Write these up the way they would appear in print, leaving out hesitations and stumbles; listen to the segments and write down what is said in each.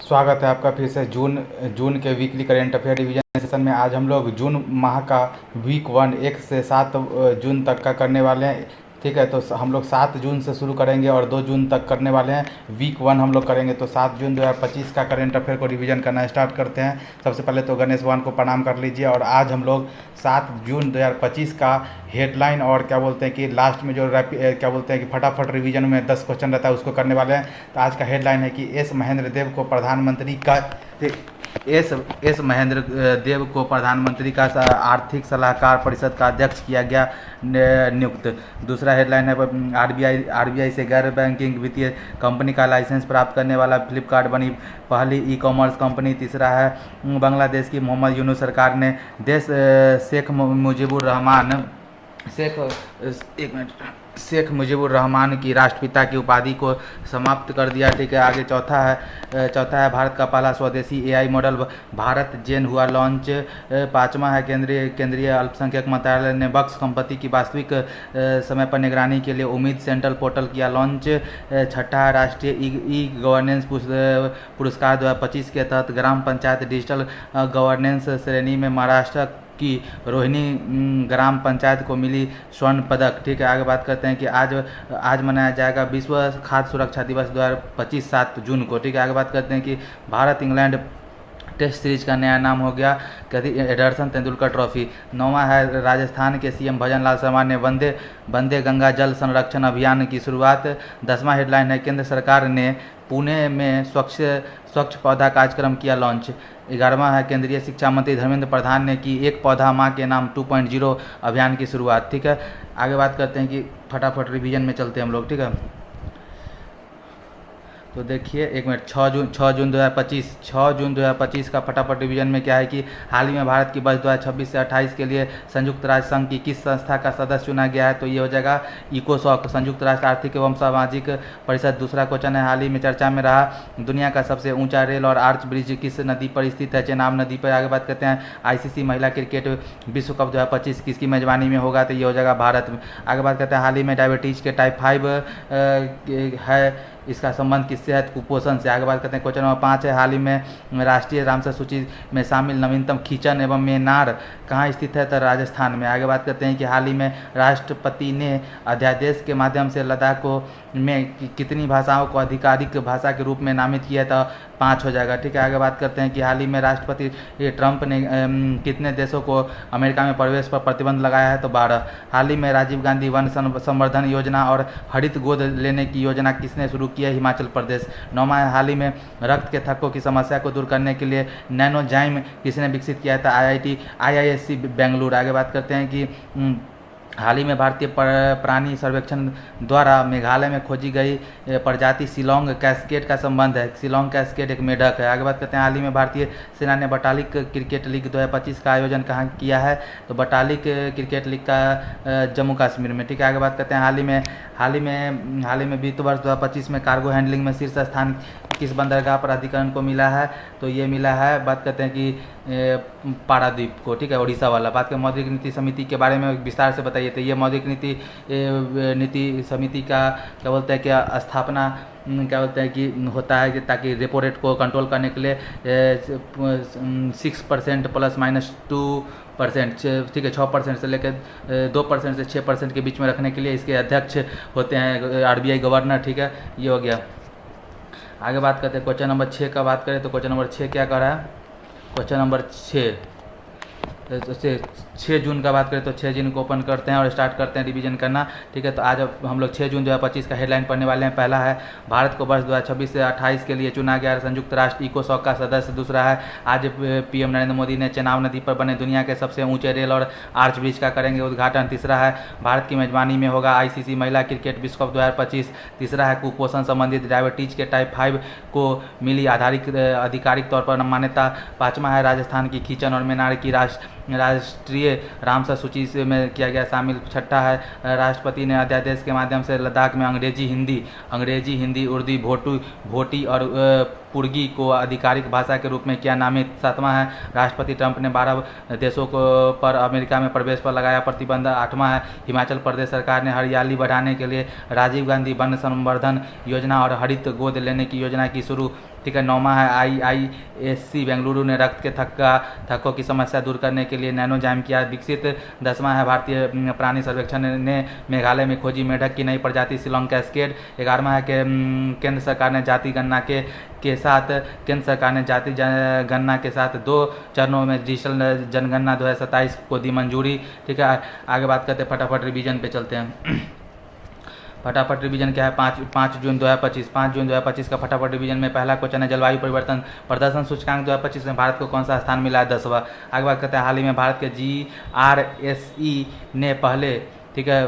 स्वागत है आपका फिर से जून जून के weekly current affair revision session में। आज हम लोग जून माह का वीक 1 1 से 7 जून तक का करने वाले हैं। ठीक है, तो हम लोग 7 जून से शुरू करेंगे और 2 जून तक करने वाले हैं। वीक 1 हम लोग करेंगे, तो 7 जून 2025 का करेंट अफेयर को रिवीजन करना स्टार्ट करते हैं। सबसे पहले तो गणेश भगवान को प्रणाम कर लीजिए। और आज हम लोग 7 जून 2025 का हेडलाइन और क्या बोलते हैं कि लास्ट में जो क्या बोलते हैं कि फटाफट रिवीजन में 10 क्वेश्चन रहता है उसको करने वाले हैं। तो आज का हेडलाइन है कि एस महेंद्र देव को प्रधानमंत्री का एस महेंद्र देव को प्रधानमंत्री का आर्थिक सलाहकार परिषद का अध्यक्ष किया गया नियुक्त। दूसरा हेडलाइन है आरबीआई से गैर बैंकिंग वित्तीय कंपनी का लाइसेंस प्राप्त करने वाला फ्लिपकार्ट बनी पहली ई कॉमर्स कंपनी। तीसरा है बांग्लादेश की मोहम्मद यूनुस सरकार ने शेख मुजीबुर रहमान की राष्ट्रपिता की उपाधि को समाप्त कर दिया। ठीक है, आगे चौथा है भारत का पहला स्वदेशी एआई मॉडल भारत जेन हुआ लॉन्च। पांचवा है केंद्रीय अल्पसंख्यक मंत्रालय ने वक्फ संपत्ति की वास्तविक समय पर निगरानी के लिए उम्मीद सेंट्रल पोर्टल किया लॉन्च। छठा है राष्ट्रीय ई गवर्नेंस पुरस्कार 2025 के तहत ग्राम पंचायत डिजिटल गवर्नेंस श्रेणी में महाराष्ट्र की रोहिणी ग्राम पंचायत को मिली स्वर्ण पदक। ठीक है, आगे बात करते हैं कि आज मनाया जाएगा विश्व खाद्य सुरक्षा दिवस 2025 7 जून को। ठीक है, आगे बात करते हैं कि भारत इंग्लैंड टेस्ट सीरीज का नया नाम हो गया एडरसन तेंदुलकर ट्रॉफी। नौवां है राजस्थान के सीएम भजन लाल शर्मा ने वंदे गंगा जल संरक्षण अभियान की शुरुआत। 10वां हेडलाइन है केंद्र सरकार ने पुणे में स्वच्छ पौधा कार्यक्रम किया लॉन्च। 11वां है केंद्रीय शिक्षा मंत्री धर्मेंद्र प्रधान ने की एक पौधा माँ के नाम 2.0 अभियान की शुरुआत। ठीक है, आगे बात करते हैं कि फटाफट रिवीजन में चलते हैं हम लोग। ठीक है, तो देखिए एक मिनट 6 जून 2025 का फटाफट डिवीजन में क्या है कि हाल ही में भारत की बजट 2026 से 28 के लिए संयुक्त राष्ट्र संघ की किस संस्था का सदस्य चुना गया है, तो ये हो जाएगा इकोसॉक, संयुक्त राष्ट्र आर्थिक एवं सामाजिक परिषद। दूसरा क्वेश्चन है हाल ही में चर्चा में रहा दुनिया का सबसे ऊंचा रेल और आर्च ब्रिज किस नदी पर स्थित है, चेनाब नदी पर। आगे बात करते हैं आईसीसी महिला क्रिकेट विश्व कप 2025 किसकी मेजबानी में होगा, तो ये हो जाएगा भारत में। आगे बात करते हैं हाल ही में डायबिटीज के टाइप 5 है, इसका संबंध किससे है, कुपोषण से। आगे बात करते हैं क्वेश्चन नंबर 5 है हाल ही में राष्ट्रीय रामसर सूची में शामिल नवीनतम खींचन एवं मेनार कहाँ स्थित है, तो राजस्थान में। आगे बात करते हैं कि हाल ही में राष्ट्रपति ने अध्यादेश के माध्यम से लद्दाख में कितनी भाषाओं को आधिकारिक भाषा के रूप में नामित किया, तो 5 हो जाएगा। ठीक है, आगे बात करते हैं कि हाल ही में राष्ट्रपति ट्रंप ने कितने देशों को अमेरिका में प्रवेश पर प्रतिबंध लगाया है, तो 12। हाल ही में राजीव गांधी वन संवर्धन योजना और हरित गोद लेने की योजना किसने शुरू की है, हिमाचल प्रदेश। 9वां है हाल ही में रक्त के थक्कों की समस्या को दूर करने के लिए नैनोजाइम किसने विकसित किया था, IISc बेंगलुरु। आगे बात करते हैं कि हाल ही में भारतीय प्राणी सर्वेक्षण द्वारा मेघालय में खोजी गई प्रजाति शिलोंग कैस्केड का संबंध है। शिलोंग कैस्केड एक मेढक है। आगे बात करते हैं हाल ही में भारतीय सेना ने बटालिक क्रिकेट लीग 2025 का आयोजन कहाँ किया है, तो बटालिक क्रिकेट लीग का जम्मू कश्मीर में। ठीक है, आगे बात करते हैं हाल ही में वित्त वर्ष 2025 में कार्गो हैंडलिंग में शीर्ष स्थान किस बंदरगाह प्राधिकरण को मिला है, तो ये मिला है, बात करते हैं कि पारादीप को। ठीक है, उड़ीसा वाला। बात करें मौद्रिक नीति समिति के बारे में विस्तार से बताइए, तो ये मौद्रिक नीति समिति का क्या बोलते हैं क्या स्थापना क्या बोलते हैं कि होता है कि ताकि रेपो रेट को कंट्रोल करने के लिए 6% ±2%, ठीक है, 6% से लेकर 2% से 6% के बीच में रखने के लिए इसके अध्यक्ष होते हैं आरबीआई गवर्नर। ठीक है, ये हो गया। आगे बात करते हैं क्वेश्चन नंबर 6 का बात करें, तो क्वेश्चन नंबर 6 क्या कर रहा है, क्वेश्चन नंबर 6 जून का बात करें तो 6 जून को ओपन करते हैं और स्टार्ट करते हैं रिवीजन करना। ठीक है, तो आज हम लोग 6 जून 2025 का हेडलाइन पढ़ने वाले हैं। पहला है भारत को वर्ष 2026 से 28 के लिए चुना गया संयुक्त राष्ट्र इकोसॉक का सदस्य। दूसरा है आज पीएम नरेंद्र मोदी ने चेनाब नदी पर बने दुनिया के सबसे ऊंचे रेल और आर्च ब्रिज का करेंगे उद्घाटन। तीसरा है भारत की मेजबानी में होगा आईसीसी महिला क्रिकेट विश्व कप 2025। तीसरा है कुपोषण संबंधित डायबिटीज के टाइप 5 को मिली आधिकारिक तौर पर मान्यता। 5वां है राजस्थान की खींचन और मेनार की राष्ट्रीय रामसर सूची में किया गया शामिल। 6ठा है राष्ट्रपति ने अध्यादेश के माध्यम से लद्दाख में अंग्रेजी हिंदी उर्दू भोटी और पुर्गी को आधिकारिक भाषा के रूप में किया नामित। 7वां है राष्ट्रपति ट्रंप ने 12 देशों को पर अमेरिका में प्रवेश पर लगाया प्रतिबंध। 8वां है हिमाचल प्रदेश सरकार ने हरियाली बढ़ाने के लिए राजीव गांधी वन संवर्धन योजना और हरित गोद लेने की योजना की शुरू ठीक है। 9वां है IISc बेंगलुरु ने रक्त के थक्कों की समस्या दूर करने के लिए नैनोजाइम किया विकसित। 10वां है भारतीय प्राणी सर्वेक्षण ने मेघालय में खोजी मेढक की नई प्रजाति शिलोंग कैस्केड। 11वां है कि केंद्र सरकार ने जाति गणना के साथ 2 चरणों में डिजिटल जनगणना 2027 को दी मंजूरी। ठीक है, आगे बात करते हैं, फटाफट रिवीजन पे चलते हैं। फटाफट रिवीजन क्या है, 5 जून 2025 का फटाफट रिवीजन में पहला क्वेश्चन है जलवायु परिवर्तन प्रदर्शन सूचकांक 2025 में भारत को कौन सा स्थान मिला है, 10वां। आगे बात करते हैं, हाल ही में भारत के GRSE ने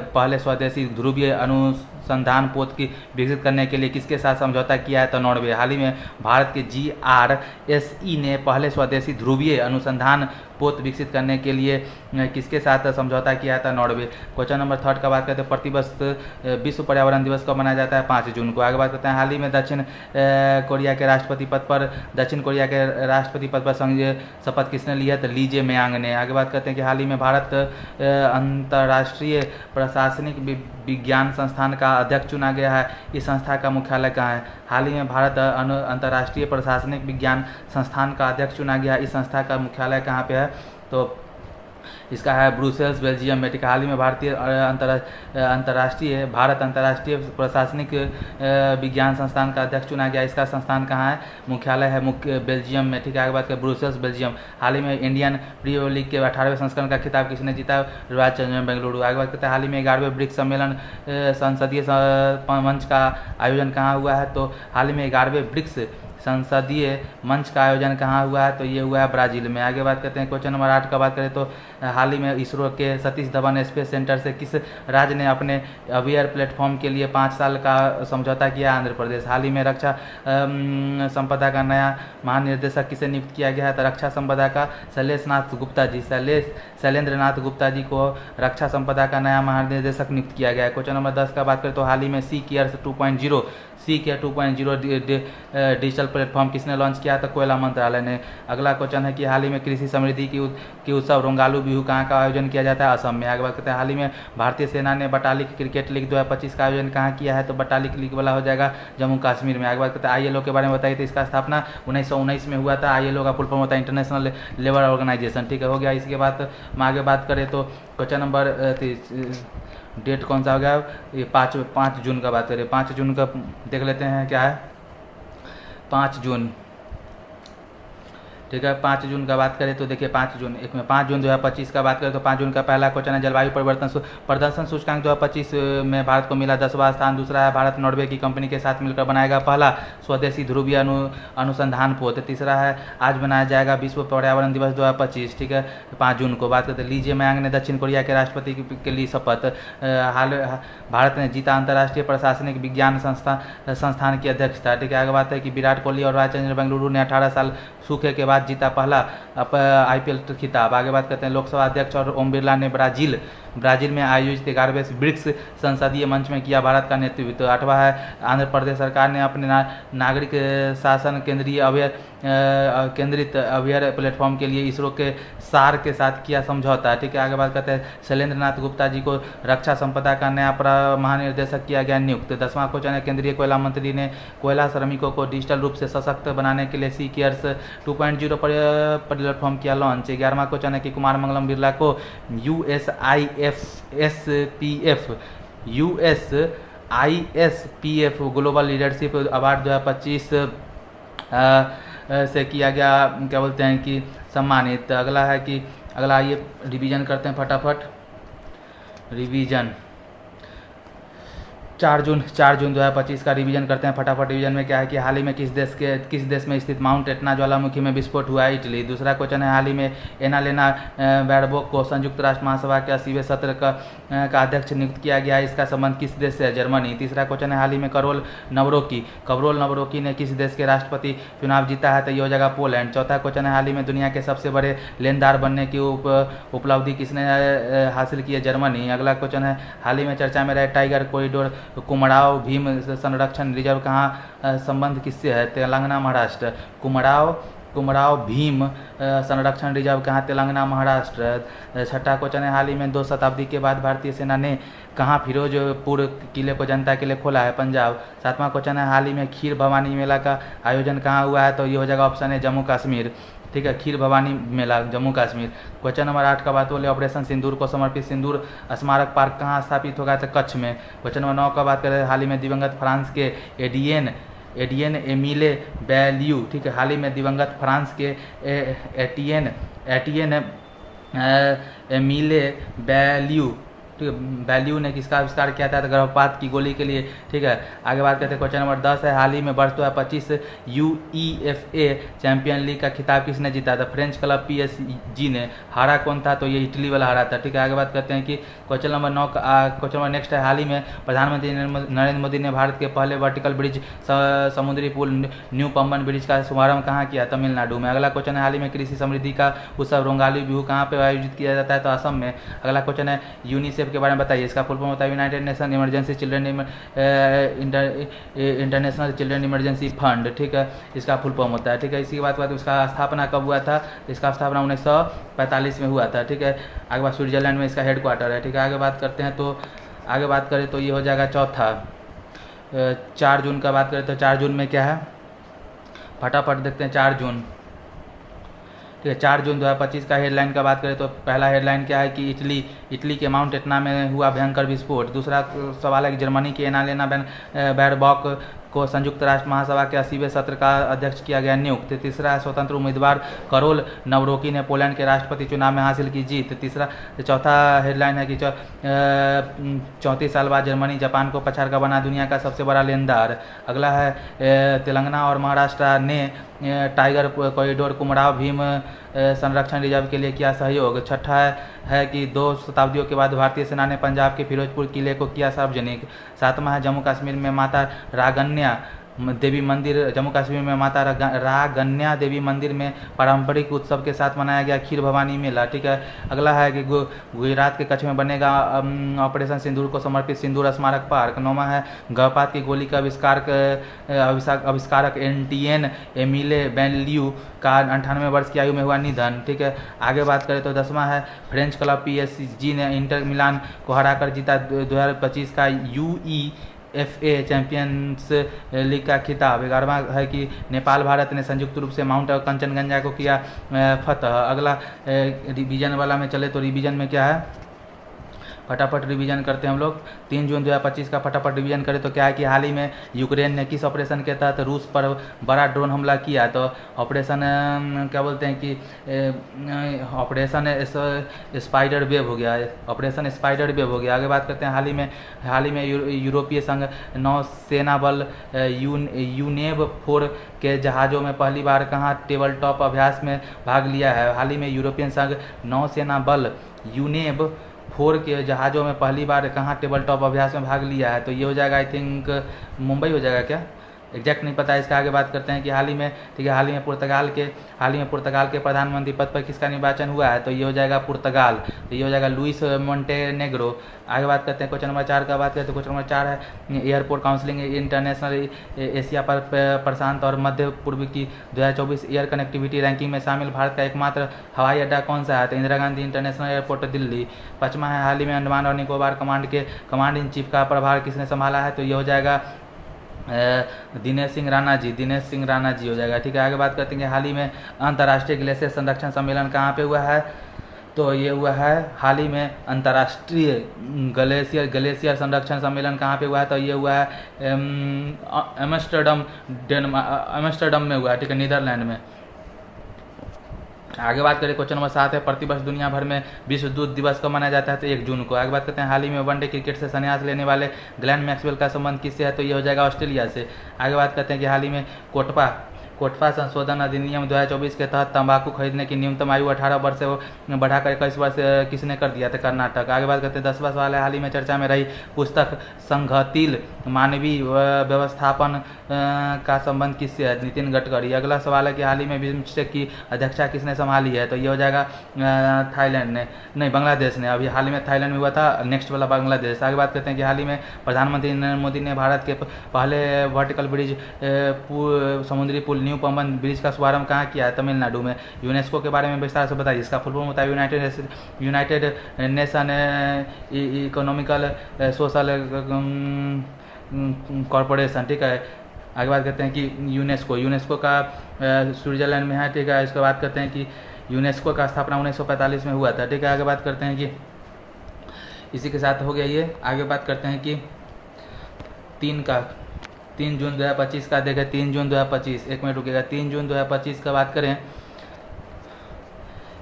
पहले स्वदेशी ध्रुवीय अनुसंधान पोत की विकसित करने के लिए किसके साथ समझौता किया है, तो नॉर्वे। हाल ही में भारत के GRSE ने पहले स्वदेशी ध्रुवीय अनुसंधान पोत विकसित करने के लिए किसके साथ समझौता किया था, नॉर्वे। क्वेश्चन नंबर 3 का बात करते हैं, प्रतिवर्ष विश्व पर्यावरण दिवस कब मनाया जाता है, 5 जून को। आगे बात करते हैं, हाल ही में दक्षिण कोरिया के राष्ट्रपति पद पर शपथ किसने ली है, तो ली जे मियांग ने। आगे बात करते हैं कि हाल ही में भारत अंतर्राष्ट्रीय प्रशासनिक विज्ञान संस्थान का अध्यक्ष चुना गया है। इस संस्था का मुख्यालय कहाँ है। हाल ही में भारत अंतर्राष्ट्रीय प्रशासनिक विज्ञान संस्थान का अध्यक्ष चुना गया है। इस संस्था का मुख्यालय कहाँ पे है, तो इसका है ब्रुसेल्स, बेल्जियम में। ठीक है, हाल ही में भारत अंतर्राष्ट्रीय प्रशासनिक विज्ञान संस्थान का अध्यक्ष चुना गया। इसका संस्थान कहाँ है, मुख्यालय है बेल्जियम में। ठीक है, आगे बात करें, ब्रुसेल्स, बेल्जियम। हाल ही में इंडियन प्रीमियर लीग के 18वें संस्करण का खिताब किसने जीता, रॉयल चैलेंजर्स बेंगलुरु। आगे बात करते हैं, हाल ही में 11वें ब्रिक्स सम्मेलन संसदीय मंच का आयोजन कहाँ हुआ है, तो हाल ही में 11वें ब्रिक्स संसदीय मंच का आयोजन कहाँ हुआ है, तो ये हुआ है ब्राज़ील में। आगे बात करते हैं, क्वेश्चन नंबर 8 का बात करें तो हाल ही में इसरो के सतीश धवन स्पेस सेंटर से किस राज्य ने अपने अवियर प्लेटफॉर्म के लिए 5 साल का समझौता किया, आंध्र प्रदेश। हाल ही में रक्षा संपदा का नया महानिर्देशक किसे नियुक्त किया गया है, तो रक्षा संपदा का शैलेंद्र नाथ गुप्ता जी को रक्षा संपदा का नया महानिर्देशक नियुक्त किया गया है। क्वेश्चन नंबर 10 का बात करें तो हाल ही में सी केयर 2.0 डिजिटल प्लेटफॉर्म किसने लॉन्च किया था, कोयला मंत्रालय ने। अगला क्वेश्चन है कि हाल ही में कृषि समृद्धि की उत्सव रोंगालू बिहू कहाँ का आयोजन किया जाता है, असम में। आगे बात करते हैं, हाल ही में भारतीय सेना ने बटालिक क्रिकेट लीग 2025 का आयोजन कहाँ किया है, तो बटालिक लीग वाला हो जाएगा जम्मू कश्मीर में। आगे बात करते हैं, ILO के बारे में बताइए, तो इसका स्थापना 1919 में हुआ था। ILO का फुल फॉर्म होता है इंटरनेशनल लेबर ऑर्गेनाइजेशन। ठीक है, हो गया। इसके बाद हम आगे बात करें तो क्वेश्चन नंबर डेट कौन सा हो गया, ये 5 जून का बात करें। 5 जून का देख लेते हैं क्या है, 5 जून। ठीक है, 5 जून का बात करें तो देखिए 5 जून 2025 का बात करें तो 5 जून का पहला क्वेश्चन है जलवायु प्रदर्शन सूचकांक 2025 में भारत को मिला 10वां स्थान। दूसरा है भारत नॉर्वे की कंपनी के साथ मिलकर बनाएगा पहला स्वदेशी ध्रुवीय अनुसंधान पोत। तीसरा है आज मनाया जाएगा विश्व पर्यावरण दिवस 2025। ठीक है, 5 जून को। बात करते हैं, ली जे मियांग ने दक्षिण कोरिया के राष्ट्रपति के लिए शपथ। भारत ने जीता अंतर्राष्ट्रीय प्रशासनिक विज्ञान संस्थान की अध्यक्षता। ठीक है, आगे बात है कि विराट कोहली और रॉयल चैलेंजर्स बेंगलुरु ने 18 साल सूखे के बाद जीता पहला IPL खिताब। आगे बात करते हैं, लोकसभा अध्यक्ष और ओम बिरला ने ब्राजील में आयोजित 11वें ब्रिक्स संसदीय मंच में किया भारत का नेतृत्व। तो 8वां है आंध्र प्रदेश सरकार ने अपने नागरिक शासन केंद्रित अवियर प्लेटफॉर्म के लिए इसरो के सार के साथ किया समझौता। ठीक है, आगे बात करते हैं, शैलेंद्र नाथ गुप्ता जी को रक्षा संपदा का नया महानिर्देशक किया गया नियुक्त। 10वां क्वेश्चन है, केंद्रीय कोयला मंत्री ने कोयला श्रमिकों को डिजिटल रूप से सशक्त बनाने के लिए सी केयर्स 2.0 प्लेटफॉर्म किया लॉन्च। 11वां क्वेश्चन है कि कुमार मंगलम बिरला को USISPF ग्लोबल लीडरशिप अवार्ड 2025 से किया गया, क्या बोलते हैं कि सम्मानित। अगला आइए रिवीजन करते हैं फटाफट। रिवीजन 4 जून 2025 का रिवीजन करते हैं फटाफट। रिवीजन में क्या है कि हाल ही में किस देश में स्थित माउंट एटना ज्वालामुखी में विस्फोट हुआ है, इटली। दूसरा क्वेश्चन है, हाल ही में एनालेना बैरबॉक को संयुक्त राष्ट्र महासभा के 80वें सत्र का अध्यक्ष नियुक्त किया गया है। इसका संबंध किस देश से है, जर्मनी। तीसरा क्वेश्चन है, हाल ही में कवरोल नवरोकी ने किस देश के राष्ट्रपति चुनाव जीता है, तो ये हो जाएगा पोलैंड। चौथा क्वेश्चन है, हाल ही में दुनिया के सबसे बड़े लेनदार बनने की उपलब्धि किसने हासिल की है, जर्मनी। अगला क्वेश्चन है, हाल ही में चर्चा में रहे टाइगर कॉरिडोर कुमड़ाव भीम संरक्षण रिजर्व कहाँ संबंध किससे है, तेलंगाना महाराष्ट्र। कुमड़ाव कुमराव भीम संरक्षण रिजर्व कहाँ? तेलंगाना महाराष्ट्र। छठा क्वेश्चन है, हाल ही में 2 शताब्दी के बाद भारतीय सेना ने कहाँ फिरोजपुर किले को जनता के लिए खोला है? पंजाब। सातवां क्वेश्चन है, हाल ही में खीर भवानी मेला का आयोजन कहाँ हुआ है? तो ये हो जाएगा ऑप्शन है जम्मू कश्मीर। ठीक है, खीर भवानी मेला जम्मू कश्मीर। क्वेश्चन नंबर 8 का बात बोले, ऑपरेशन सिंदूर को समर्पित सिंदूर स्मारक पार्क कहाँ स्थापित होगा? तो कच्छ में। क्वेश्चन नंबर 9 का बात करें, हाल ही में दिवंगत फ्रांस के एडियन एमिले बैल्यू, ठीक है, हाल ही में दिवंगत फ्रांस के एटियन एमिले बैल्यू, ठीक है, बैल्यू ने किसका आविष्कार किया था? तो गर्भपात की गोली के लिए। ठीक है, आगे बात करते हैं, क्वेश्चन नंबर 10 है, हाल ही में वर्ष 2025 UEFA चैंपियन लीग का खिताब किसने जीता था? फ्रेंच क्लब PSG ने। हारा कौन था? तो ये इटली वाला हारा था। ठीक है, आगे बात करते हैं कि question number 9 question number next है, हाल ही में प्रधानमंत्री नरेंद्र मोदी ने भारत के पहले वर्टिकल ब्रिज समुद्री पुल न्यू पंबन ब्रिज का शुभारंभ कहाँ किया? तमिलनाडु में। अगला क्वेश्चन है, हाल ही में कृषि समृद्धि का उत्सव रोंगाली बिहू कहाँ पे आयोजित किया जाता है? तो असम में। अगला क्वेश्चन है, यूनिसेफ के बारे में बताइए, इसका फुल फॉर्म होता है United nation emergency children international children emergency fund. ठीक है, इसका फुल फॉर्म होता है। ठीक है, इसी के बाद इसका स्थापना कब हुआ था? इसका स्थापना 1945 में हुआ था। ठीक है, आगे बात स्विट्जरलैंड में इसका हेडक्वार्टर है। ठीक है, आगे बात करते हैं, तो आगे बात करें तो ये हो जाएगा चौथा। 4 जून का बात करें तो 4 जून में क्या है? फटाफट देखते हैं 4 जून। ठीक है, 4 जून 2025 का हेडलाइन का बात करें तो पहला हेडलाइन क्या है कि इटली के माउंट एटना में हुआ भयंकर विस्फोट। दूसरा सवाल है कि जर्मनी के एनालेना बैरबॉक को संयुक्त राष्ट्र महासभा के 80वें सत्र का अध्यक्ष किया गया नियुक्त। तीसरा है, स्वतंत्र उम्मीदवार करोल नवरोकी ने पोलैंड के राष्ट्रपति चुनाव में हासिल की जीत। चौथा हेडलाइन है कि 34 साल बाद जर्मनी जापान को पछाड़ कर बना दुनिया का सबसे बड़ा लेनदार। अगला है, तेलंगाना और महाराष्ट्र ने टाइगर कॉरिडोर कुमराव भीम संरक्षण रिजर्व के लिए किया सहयोग। छठा है कि 2 शताब्दियों के बाद भारतीय सेना ने पंजाब के फिरोजपुर किले को किया सार्वजनिक। सातवां है, जम्मू कश्मीर में माता रागन्या देवी मंदिर, जम्मू कश्मीर में माता रागन्या देवी मंदिर में पारंपरिक उत्सव के साथ मनाया गया खीर भवानी मेला। ठीक है, अगला है कि गुजरात के कच्छ में बनेगा ऑपरेशन सिंदूर को समर्पित सिंदूर स्मारक पार्क। नौवां है, गर्भपात की गोली का आविष्कारक एंटियन एमिले बैल्यू का 98 वर्ष की आयु में हुआ निधन। ठीक है, आगे बात करें तो 10वां है, फ्रेंच क्लब PSG ने इंटर मिलान को हराकर जीता 2025 का UEFA चैंपियंस लीग का खिताब। 11वां है कि नेपाल भारत ने संयुक्त रूप से माउंट कंचनजंगा को किया फतह। अगला रिवीजन वाला में चले तो रिवीजन में क्या है, फटाफट रिवीजन करते हैं हम लोग। 3 जून 2025 का फटाफट रिवीजन करें तो क्या है कि हाल ही में यूक्रेन ने किस ऑपरेशन के तहत रूस पर बड़ा ड्रोन हमला किया? तो ऑपरेशन क्या बोलते हैं कि ऑपरेशन स्पाइडर वेव हो गया, ऑपरेशन स्पाइडर वेव हो गया। आगे बात करते हैं, हाल ही में यूरोपीय संघ नौसेना बल यूनेव 4 के जहाज़ों में पहली बार कहाँ टेबल टॉप अभ्यास में भाग लिया है? हाल ही में यूरोपियन संघ नौसेना बल यूनेव 4 के जहाज़ों में पहली बार कहाँ टेबल टॉप अभ्यास में भाग लिया है? तो ये हो जाएगा, आई थिंक मुंबई हो जाएगा क्या, एग्जैक्ट नहीं पता। इसका आगे बात करते हैं कि हाल ही में, ठीक है, हाल ही में पुर्तगाल के प्रधानमंत्री पद पर किसका निर्वाचन हुआ है? तो ये हो जाएगा पुर्तगाल, तो ये हो जाएगा लुइस मोंटेनेग्रो। आगे बात करते हैं, क्वेश्चन नंबर 4 का बात करें तो क्वेश्चन नंबर 4 है, एयरपोर्ट काउंसिलिंग इंटरनेशनल एशिया पर प्रशांत और मध्य पूर्व की 2024 एयर कनेक्टिविटी रैंकिंग में शामिल भारत का एकमात्र हवाई अड्डा कौन सा है? तो इंदिरा गांधी इंटरनेशनल एयरपोर्ट दिल्ली। 5वां है, हाल ही में अंडमान और निकोबार कमांड इन चीफ का प्रभार किसने संभाला है? तो ये हो जाएगा दिनेश सिंह राणा जी हो जाएगा। ठीक है, आगे बात करते हैं, हाल ही में अंतर्राष्ट्रीय ग्लेशियर संरक्षण सम्मेलन कहाँ पे हुआ है? तो ये हुआ है हाल ही में अंतर्राष्ट्रीय ग्लेशियर संरक्षण सम्मेलन कहाँ पे हुआ है? तो ये हुआ है एम्स्टर्डम में हुआ है। ठीक है, नीदरलैंड में। आगे बात करें, क्वेश्चन नंबर 7 है, प्रतिवर्ष दुनिया भर में विश्व दूध दिवस कब मनाया जाता है? तो 1 जून को। आगे बात करते हैं, हाल ही में वनडे क्रिकेट से संन्यास लेने वाले ग्लेन मैक्सवेल का संबंध किससे है? तो ये हो जाएगा ऑस्ट्रेलिया से। आगे बात करते हैं कि हाल ही में कोटपा संशोधन अधिनियम 2024 के तहत तंबाकू खरीदने की न्यूनतम आयु 18 वर्ष से बढ़ाकर 21 वर्ष किसने कर दिया था? कर्नाटक। आगे बात करते हैं, 10वां सवाल है, हाल ही में चर्चा में रही पुस्तक संघतील मानवीय व्यवस्थापन का संबंध किससे है? नितिन गडकरी। अगला सवाल है कि हाल ही में बिम्स्टेक की अध्यक्षता किसने संभाली है? तो ये हो जाएगा बांग्लादेश ने। अभी हाल ही में थाईलैंड में हुआ था, नेक्स्ट वाला बांग्लादेश। आगे बात करते हैं कि हाल ही में प्रधानमंत्री नरेंद्र मोदी ने भारत के पहले वर्टिकल ब्रिज समुद्री पुल न्यू पंबन ब्रिज का शुभारंभ कहाँ किया है? तमिलनाडु में। यूनेस्को के बारे में विस्तार से बताइए। इसका फुल फॉर्म होता है United nation economical social corporation, ठीक है। आगे बात करते हैं कि यूनेस्को का स्विट्जरलैंड में है, ठीक है। इसके बात करते हैं कि यूनेस्को का स्थापना 1945 में हुआ था, ठीक है। आगे बात करते हैं कि इसी के साथ हो गया ये। आगे बात करते हैं कि 3 जून 2025 का देखें, 3 जून 2025, एक मिनट रुकेगा। 3 जून 2025 का बात करें,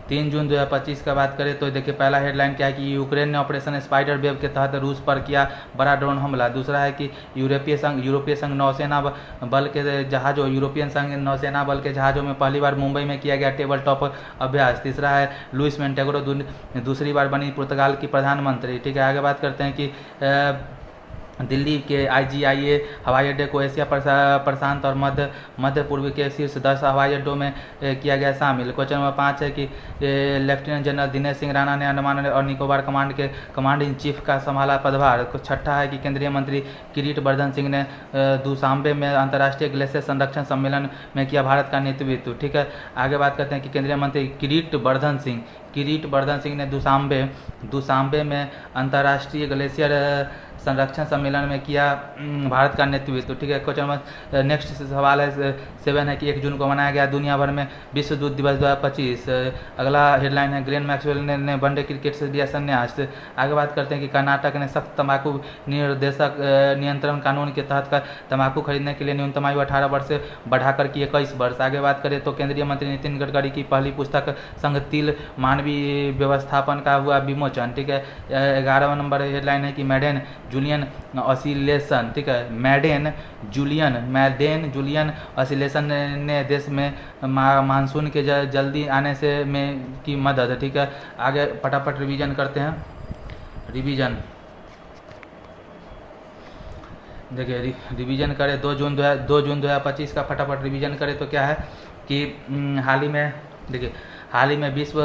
3 जून 2025 का बात करें तो देखिए पहला हेडलाइन क्या है कि यूक्रेन ने ऑपरेशन स्पाइडर वेव के तहत रूस पर किया बड़ा ड्रोन हमला। दूसरा है कि यूरोपीय संघ नौसेना बल के जहाज़ों यूरोपियन संघ नौसेना बल के जहाज़ों में पहली बार मुंबई में किया गया टेबल टॉप अभ्यास। तीसरा है लुइस मोंटेग्रो दूसरी बार बनी पुर्तगाल की प्रधानमंत्री, ठीक है। आगे बात करते हैं कि दिल्ली के IGIA हवाई अड्डे को एशिया प्रशांत और मध्य पूर्व के शीर्ष 10 हवाई अड्डों में किया गया शामिल। क्वेश्चन नंबर 5 है कि लेफ्टिनेंट जनरल दिनेश सिंह राणा ने अंडमान और निकोबार कमांड इन चीफ का संभाला पदभार। छठा है कि केंद्रीय मंत्री किरीट वर्धन सिंह ने दुशांबे में अंतर्राष्ट्रीय ग्लेशियर संरक्षण सम्मेलन में किया भारत का नेतृत्व, ठीक है। आगे बात करते हैं कि केंद्रीय मंत्री किरीट वर्धन सिंह ने दुशांबे में अंतर्राष्ट्रीय ग्लेशियर संरक्षण सम्मेलन में किया भारत का नेतृत्व, ठीक है। क्वेश्चन नंबर नेक्स्ट सवाल है 7 है कि 1 जून को मनाया गया दुनिया भर में विश्व दूध दिवस 2025। अगला हेडलाइन है ग्लेन मैक्सवेल ने वनडे क्रिकेट से दिया संन्यास। आगे बात करते हैं कि कर्नाटक ने सख्त तंबाकू नियंत्रण कानून के तहत तंबाकू खरीदने के लिए न्यूनतम आयु 18 वर्ष से बढ़ाकर की 21 वर्ष। आगे बात करें तो केंद्रीय मंत्री नितिन गडकरी की पहली पुस्तक संघ तिल मानवीय व्यवस्थापन का हुआ विमोचन, ठीक है। 11वां नंबर हेडलाइन है कि मैडेन जूलियन ऑसिलेशन, ठीक है। मैडेन जूलियन ऑसिलेशन ने देश में मानसून के जल्दी आने से में की मदद, ठीक है। आगे फटाफट रिवीजन करते हैं। देखिए रिवीजन करें 2 जून 2025 का फटाफट रिवीजन करें तो क्या है कि हाल ही में विश्व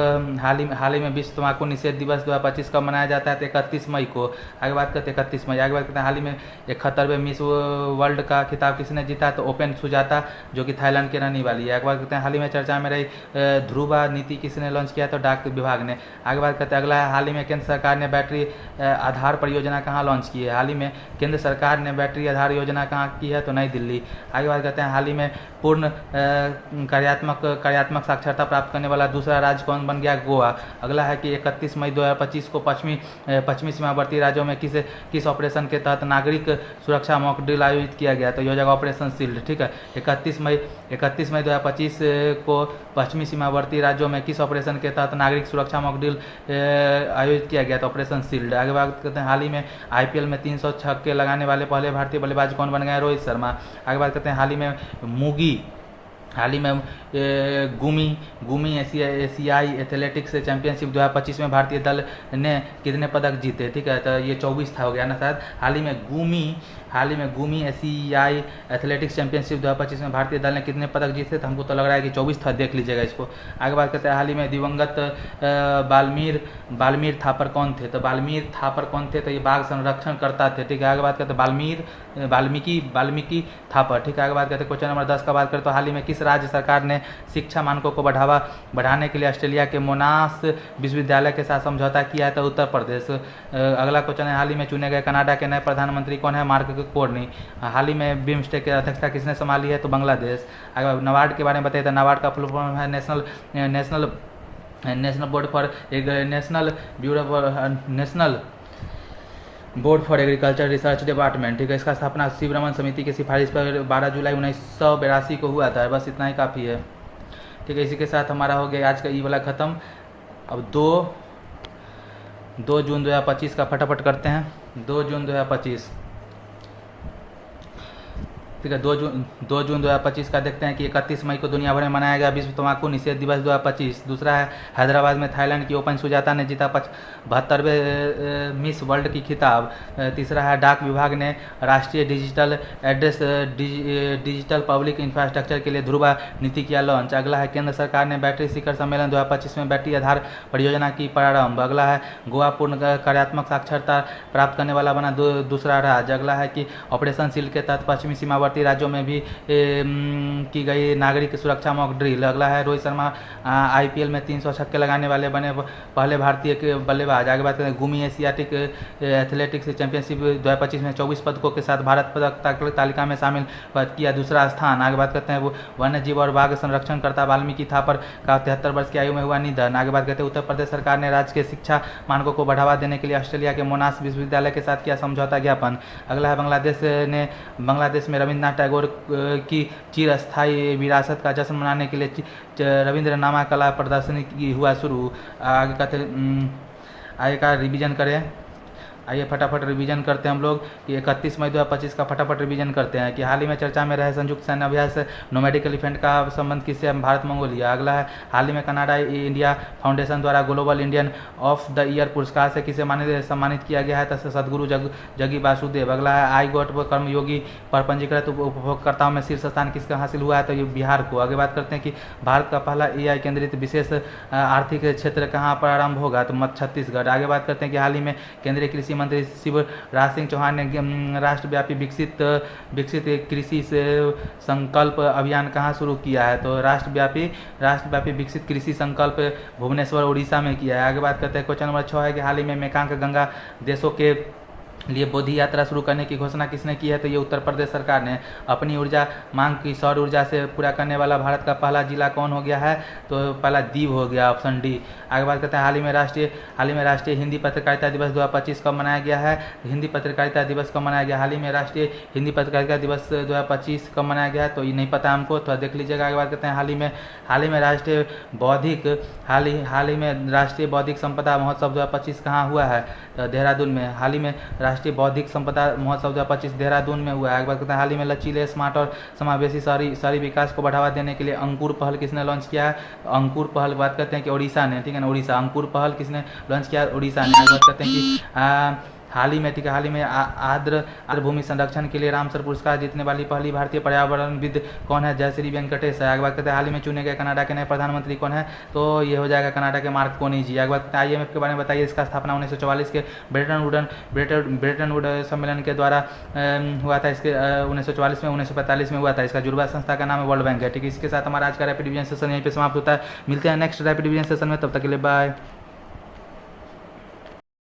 तंबाकू निषेध दिवस 2025 का मनाया जाता है 31 मई को। आगे बात करते हैं 31 मई। आगे बात करते हैं हाल ही में 71वें मिस वर्ल्ड का खिताब किसने जीता? तो ओपन सुजाता जो कि थाईलैंड की रहने वाली है। आगे बात करते हैं हाल ही में चर्चा में रही ध्रुवा नीति किसने लॉन्च किया? तो डाक विभाग ने। आगे बात करते हैं अगला है हाल ही में केंद्र सरकार ने बैटरी आधार परियोजना कहाँ लॉन्च की है? हाल ही में केंद्र सरकार ने बैटरी आधार योजना कहाँ की है? तो नई दिल्ली। आगे बात करते हैं हाल ही में पूर्ण कार्यात्मक साक्षरता प्राप्त करने वाला दूसरा राज्य कौन बन गया? गोवा। अगला है कि 31 मई 2025 को पश्चिमी सीमावर्ती राज्यों में किस ऑपरेशन के तहत नागरिक सुरक्षा मॉक ड्रिल आयोजित किया गया? तो यह जगह ऑपरेशन शील्ड, ठीक है। 31 मई 2025 को पश्चिमी सीमावर्ती राज्यों में किस ऑपरेशन के तहत नागरिक सुरक्षा मॉक ड्रिल आयोजित किया गया? तो ऑपरेशन शील्ड। आगे बात करते हैं हाल ही में IPL में 300 छक्के लगाने वाले पहले भारतीय बल्लेबाज कौन बन गए? रोहित शर्मा। आगे बात करते हैं हाल ही में गुमी एशियाई एथलेटिक्स चैंपियनशिप 2025 में भारतीय दल ने कितने पदक जीते? ठीक है, तो ये 24 था हो गया ना शायद। हाल ही में गुमी एशियाई एथलेटिक्स चैंपियनशिप 2025 में भारतीय दल ने कितने पदक जीते? तो हमको तो लग रहा है कि 24 था, देख लीजिएगा इसको। आगे बात करते हैं हाल ही में दिवंगत बाल्मीर थापर कौन थे? तो बाल्मीर थापर कौन थे? तो ये बाघ संरक्षण करता थे, ठीक है। आगे बात करते हैं वाल्मीकि थापर, ठीक है। आगे बात करते हैं क्वेश्चन नंबर 10 का बात करें तो हाल ही में किस राज्य सरकार ने शिक्षा मानकों को बढ़ाने के लिए ऑस्ट्रेलिया के मोनाश विश्वविद्यालय के साथ समझौता किया है? तो उत्तर प्रदेश। अगला क्वेश्चन है हाल ही में चुने गए कनाडा के नए प्रधानमंत्री कौन है? मार्क कोर्नी। हाल ही में बिम्स्टेक की अध्यक्षता किसने संभाली है? तो बांग्लादेश। अगर नाबार्ड के बारे में बताइए तो नाबार्ड का फुल फॉर्म है national board for agriculture research department, ठीक है। इसका स्थापना शिवरमन समिति की सिफारिश पर 12 जुलाई 1982 को हुआ था। बस इतना ही काफ़ी है, ठीक है। इसी के साथ हमारा हो गया आज का ई वाला ख़त्म। अब 2 जून 2025 का फटाफट करते हैं। 2 जून 2025, ठीक है। 2 जून 2025 का देखते हैं कि 31 मई को दुनिया भर में मनाया गया विश्व तंबाकू निषेध दिवस 2025। दूसरा है हैदराबाद में थाईलैंड की ओपन सुजाता ने जीता 72वें मिस वर्ल्ड की खिताब। तीसरा है डाक विभाग ने राष्ट्रीय डिजिटल पब्लिक इंफ्रास्ट्रक्चर के लिए ध्रुवा नीति किया लॉन्च। अगला है केंद्र सरकार ने बैटरी शिखर सम्मेलन 2025 में बैटरी आधार परियोजना की प्रारंभ। अगला है गोवा पूर्ण कार्यात्मक साक्षरता प्राप्त करने वाला बना दूसरा राज्य। अगला है कि ऑपरेशन शील्ड के तहत पश्चिमी सीमावर्ती सीमावर्ती राज्यों में भी की गई नागरिक सुरक्षा मॉक ड्रिल। अगला है रोहित शर्मा IPL में 300 छक्के लगाने वाले बने पहले भारतीय बल्लेबाज। आगे बात करें गुमी एशियाटिक एथलेटिक्स चैंपियनशिप 2025 में 24 पदकों के साथ भारत पदक तालिका में शामिल किया दूसरा स्थान। आगे बात करते हैं वो वन्य जीव और बाघ संरक्षणकर्ता वाल्मीकि थापर का 73 वर्ष की आयु में हुआ निधन। आगे बात करते हैं उत्तर प्रदेश सरकार ने राज्य के शिक्षा मानकों को बढ़ावा देने के लिए ऑस्ट्रेलिया के मोनाश विश्वविद्यालय के साथ किया समझौता ज्ञापन। अगला है बांग्लादेश में रविन्द्रनाथ टैगोर की चिरस्थायी विरासत का जश्न मनाने के लिए रविंद्रनामा कला प्रदर्शनी हुआ शुरू। आगे कहते आगे का रिवीजन करें। आइए फटाफट रिवीजन करते हैं हम लोग कि 31 मई 2025 का फटाफट रिवीजन करते हैं कि हाल ही में चर्चा में रहे संयुक्त सैन्य अभ्यास नोमैडिक एलिफेंट का संबंध किससे, भारत मंगोलिया। अगला है हाल ही में कनाडा इंडिया फाउंडेशन द्वारा global Indian of the year पुरस्कार से किसे सम्मानित किया गया है, तो सदगुरु जगी वासुदेव। अगला है आई गोट कर्मयोगी पर पंजीकृत उपभोक्ताओं में शीर्ष स्थान किसका हासिल हुआ है, तो ये बिहार को। आगे बात करते हैं कि भारत का पहला AI केंद्रित विशेष आर्थिक क्षेत्र कहाँ पर आरंभ होगा, तो मध्य छत्तीसगढ़। आगे बात करते हैं कि हाल ही में केंद्रीय कृषि मंत्री शिवराज सिंह चौहान ने राष्ट्रव्यापी विकसित कृषि से संकल्प अभियान कहाँ शुरू किया है, तो राष्ट्रव्यापी विकसित कृषि संकल्प भुवनेश्वर उड़ीसा में किया है। आगे बात करते हैं क्वेश्चन नंबर 6 है कि हाल ही में मेकांग गंगा देशों के लिए बोधि यात्रा शुरू करने की घोषणा किसने की है, तो ये उत्तर प्रदेश सरकार ने। अपनी ऊर्जा मांग की सौर ऊर्जा से पूरा करने वाला भारत का पहला जिला कौन हो गया है, तो पहला दीव हो गया, ऑप्शन डी। आगे बात करते हैं हाल ही में राष्ट्रीय हिंदी पत्रकारिता दिवस 2025 कब मनाया गया है, हिंदी पत्रकारिता दिवस कब मनाया गया, हाल ही में राष्ट्रीय हिंदी पत्रकारिता दिवस 2025 कब मनाया गया है, तो ये नहीं पता हमको, तो देख लीजिएगा। आगे बात करते हैं हाल ही में राष्ट्रीय बौद्धिक संपदा महोत्सव 2025 कहाँ हुआ है, देहरादून में। हाल ही में राष्ट्रीय बौद्धिक संपदा महोत्सव 2025 देहरादून में हुआ है। आगे बात करते हैं हाल ही में लचीले स्मार्ट और समावेशी शहरी विकास को बढ़ावा देने के लिए अंकुर पहल किसने लॉन्च किया है, अंकुर पहल बात करते हैं कि उड़ीसा ने, ठीक है ना, उड़ीसा। अंकुर पहल किसने लॉन्च किया, उड़ीसा ने। आगे बात करते हैं कि हाल ही में आर्द्र भूमि संरक्षण के लिए रामसर पुरस्कार जीतने वाली पहली भारतीय पर्यावरणविद कौन है, जयश्री वेंकटेश है। आगे बात करते हैं हाल ही में चुने गए कनाडा के नए प्रधानमंत्री कौन है, तो ये हो जाएगा कनाडा के मार्क कोनी जी। आगे बात करते हैं IMF के बारे में बताइए। इसका स्थापना 1944 के ब्रेटन वुड सम्मेलन के द्वारा हुआ था। इसके 1944 में 1945 में हुआ था। इसका जुड़वा संस्था का नाम है वर्ल्ड बैंक है, ठीक है। इसके साथ हमारा आज का रैपिड रिवीजन सेशन यहीं पे समाप्त होता है। मिलते हैं नेक्स्ट रैपिड रिवीजन सेशन में, तब तक के लिए बाय।